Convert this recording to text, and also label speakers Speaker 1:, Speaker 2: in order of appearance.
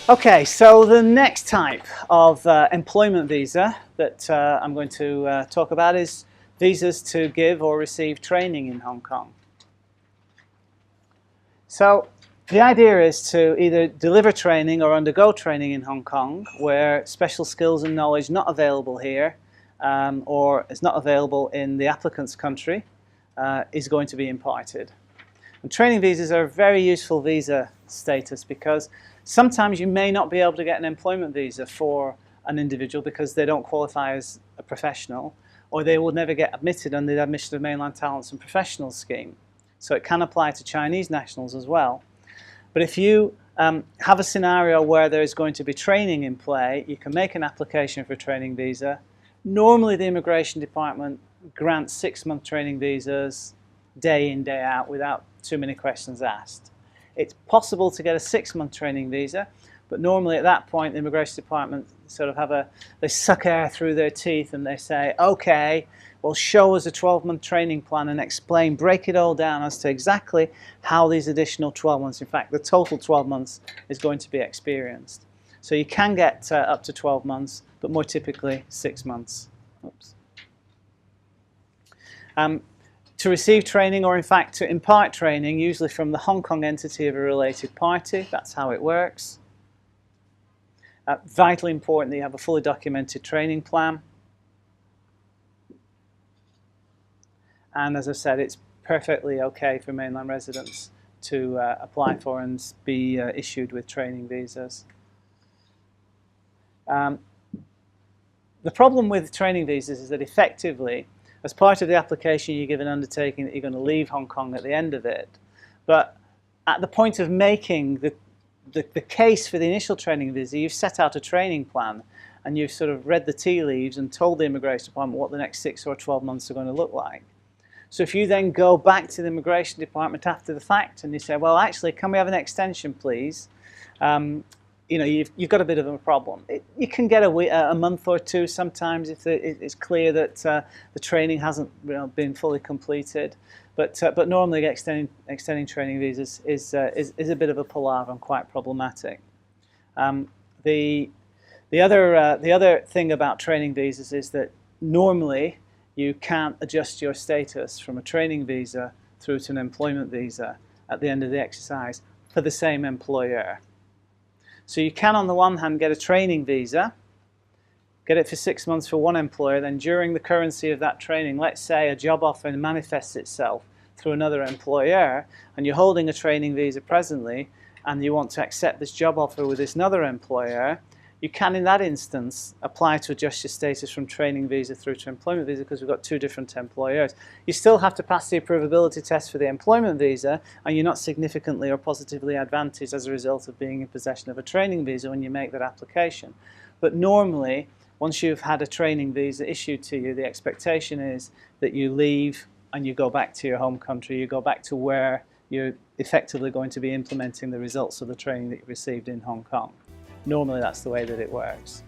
Speaker 1: Okay, so the next type of employment visa that I'm going to talk about is visas to give or receive training in Hong Kong. So the idea is to either deliver training or undergo training in Hong Kong where special skills and knowledge not available here or is not available in the applicant's country is going to be imparted. And training visas are a very useful visa status because sometimes you may not be able to get an employment visa for an individual because they don't qualify as a professional, or they will never get admitted under the Admission of Mainland Talents and Professionals scheme. So it can apply to Chinese nationals as well. But if you have a scenario where there is going to be training in play, you can make an application for a training visa. Normally the Immigration Department grants 6-month training visas day in, day out without too many questions asked. It's possible to get a 6-month training visa, but normally at that point the Immigration Department sort of they suck air through their teeth and they say, okay, well, show us a 12-month training plan and break it all down as to exactly how these additional 12 months, in fact the total 12 months, is going to be experienced. So you can get up to 12 months, but more typically 6 months. Oops. To receive training, or in fact to impart training, usually from the Hong Kong entity of a related party. That's how it works. Vitally important that you have a fully documented training plan. And as I said, it's perfectly okay for mainland residents to apply for and be issued with training visas. The problem with training visas is that effectively, as part of the application, you give an undertaking that you're going to leave Hong Kong at the end of it. But at the point of making the case for the initial training visa, you've set out a training plan and you've sort of read the tea leaves and told the Immigration Department what the next 6 or 12 months are going to look like. So if you then go back to the Immigration Department after the fact and you say, well, actually, can we have an extension, please? You know, you've got a bit of a problem. You can get a month or two sometimes if it's clear that the training hasn't been fully completed. But normally extending training visas is a bit of a palaver and quite problematic. The other thing about training visas is that normally you can't adjust your status from a training visa through to an employment visa at the end of the exercise for the same employer. So you can, on the one hand, get a training visa, get it for 6 months for one employer, then during the currency of that training, let's say a job offer manifests itself through another employer, and you're holding a training visa presently, and you want to accept this job offer with this other employer, you can, in that instance, apply to adjust your status from training visa through to employment visa because we've got 2 different employers. You still have to pass the approvability test for the employment visa, and you're not significantly or positively advantaged as a result of being in possession of a training visa when you make that application. But normally, once you've had a training visa issued to you, the expectation is that you leave and you go back to your home country, you go back to where you're effectively going to be implementing the results of the training that you received in Hong Kong. Normally that's the way that it works.